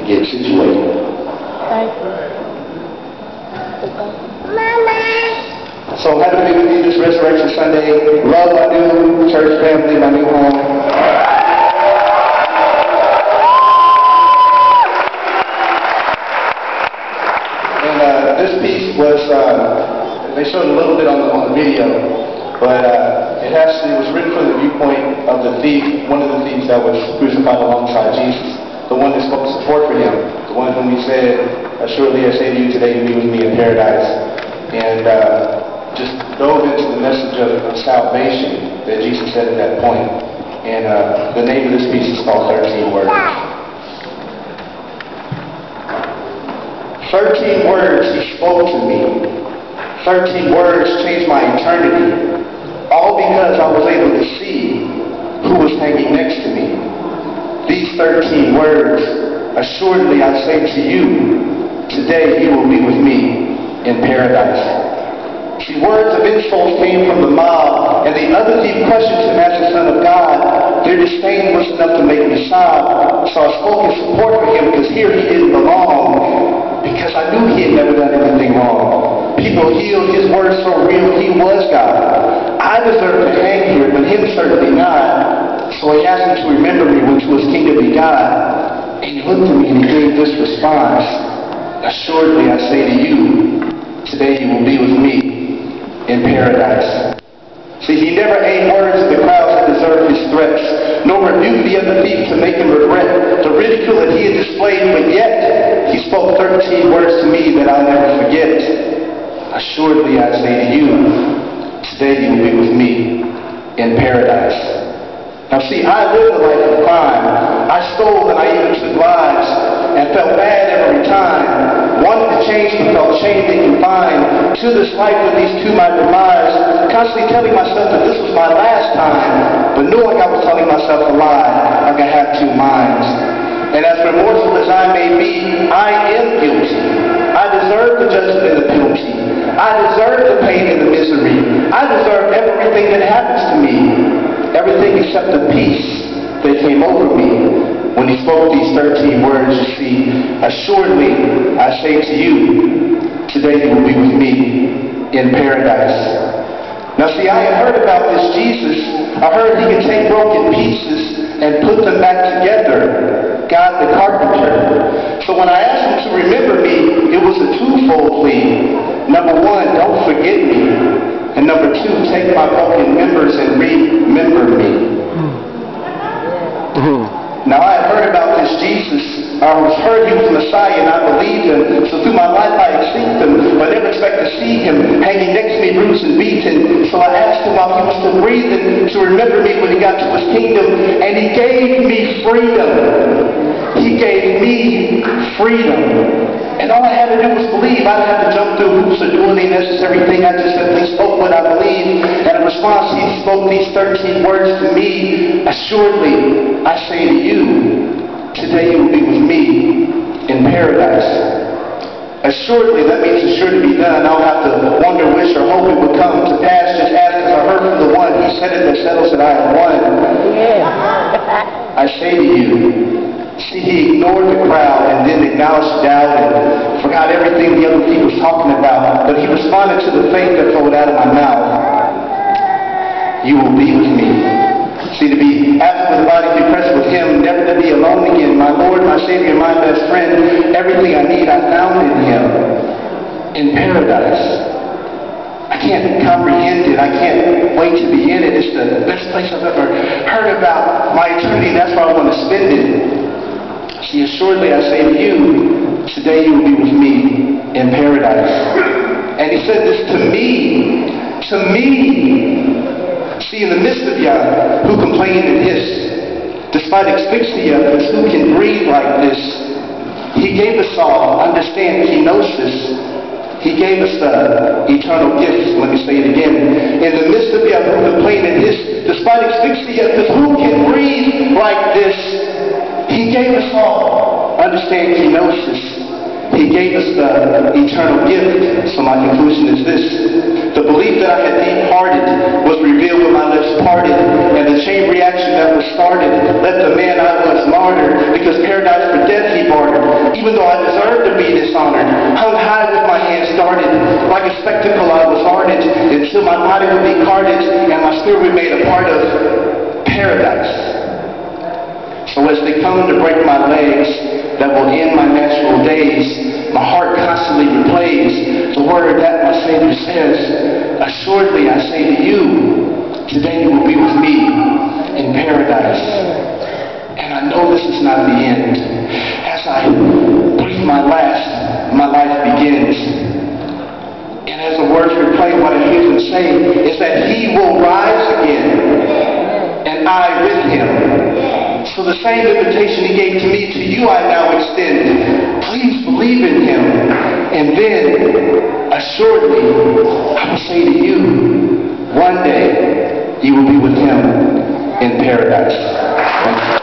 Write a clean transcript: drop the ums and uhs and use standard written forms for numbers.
get situated. So happy to be with you this Resurrection Sunday. Love my new church family, my new home. And this piece was, they showed a little bit on the video, but it was written from the viewpoint of the thief, one of the thieves that was crucified alongside Jesus, the one that spoke support for him, the one whom he said, "Surely I say to you today, you'll be with me in paradise." And just dove into the message of salvation that Jesus said at that point. And the name of this piece is called 13 Words. 13 words he spoke to me. 13 words changed my eternity. All because I was able to see who was hanging next to me. These 13 words, assuredly I say to you, today you will be with me in paradise. See, words of insult came from the mob, and the other thief questioned him as the Son of God. Their disdain was enough to make me sob, so I spoke in support for him, because here he didn't belong, because I knew he had never done anything wrong. People healed, his words so real, he was God. I deserved to hang here, but him certainly not. So he asked me to remember me when to his kingdom be God. And he looked at me and he gave this response: assuredly I say to you, today you will be with me in paradise. See, he never aimed words at the crowds that deserved his threats, nor rebuked the other thief to make him regret the ridicule that he had displayed, but yet he spoke 13 words to me that I'll never forget. Assuredly I say to you, today you will be with me in paradise. Now see, I lived a life of crime. I stole and I even took lives and felt bad every time. Wanted to change but felt chained and confined to this life that leads to my demise. Constantly telling myself that this was my last time, but knowing I was telling myself a lie, like I had two minds. And as remorseful as I may be, I am guilty. I deserve the judgment and the penalty. I deserve the pain and the misery. I deserve everything that happens to me. Everything except the peace that came over me when he spoke these 13 words. You see, assuredly I say to you, today you will be with me in paradise. Now see, I had heard about this Jesus. I heard he could take broken pieces and put them back together. God the carpenter. So when I asked him to remember me, it was a twofold plea. Number one, don't forget me. And number two, take my broken members and remember me. Now I had heard about this Jesus. I heard he was Messiah and I believed him. So through my life I had seen him, but never expect to see him hanging next to me, bruised and beaten. So I asked him while he was still breathing to remember me when he got to his kingdom, and he gave me freedom. He gave me freedom. And all I had to do was believe. I didn't have to jump through hoops or do any necessary thing. I just simply spoke what I believed. And in response, he spoke these 13 words to me. Assuredly, I say to you, today you will be with me in paradise. Assuredly, that means it's sure to be done. I don't have to wonder, wish, or hope it would come to pass. Just ask, because I heard from the one. He said it, that settles that I have won. I say to you, see, he ignored the crowd and then acknowledged doubt and forgot everything the other thief was talking about. But he responded to the faith that flowed out of my mouth. You will be with me. See, to be absent with the body, to be present with him, never to be alone again. My Lord, my Savior, my best friend, everything I need I found in him. In paradise. I can't comprehend it. I can't wait to be in it. It's the best place I've ever heard about my eternity, and that's where I want to spend it. See, assuredly I say to you, today you will be with me in paradise. And he said this to me. To me. See, in the midst of you who complained and hissed, despite asphyxia, because who can breathe like this? He gave us all, understand, kenosis. He gave us the eternal gifts. Let me say it again. In the midst of you who complained and hissed, despite asphyxia, because who can breathe like this? He gave us all, understand, kenosis. He gave us the eternal gift. So my conclusion is this. The belief that I had deep-hearted was revealed when my lips parted, and the chain reaction that was started left the man I was martyred, because paradise for death he bartered. even though I deserved to be dishonored, hung high with my hands started. Like a spectacle I was ardent, until my body would be carted and my spirit would be made a part of paradise. So as they come to break my legs that will end my natural days, my heart constantly replays the word that my Savior says, assuredly I say to you, today you will be with me in paradise. And I know this is not the end. As I breathe my last, my life begins. And as the words replay, what I hear them say is that He will rise again, and I with Him. So the same invitation He gave to me, to you I now extend. Please believe in Him, and then, assuredly, I will say to you, one day you will be with Him in paradise.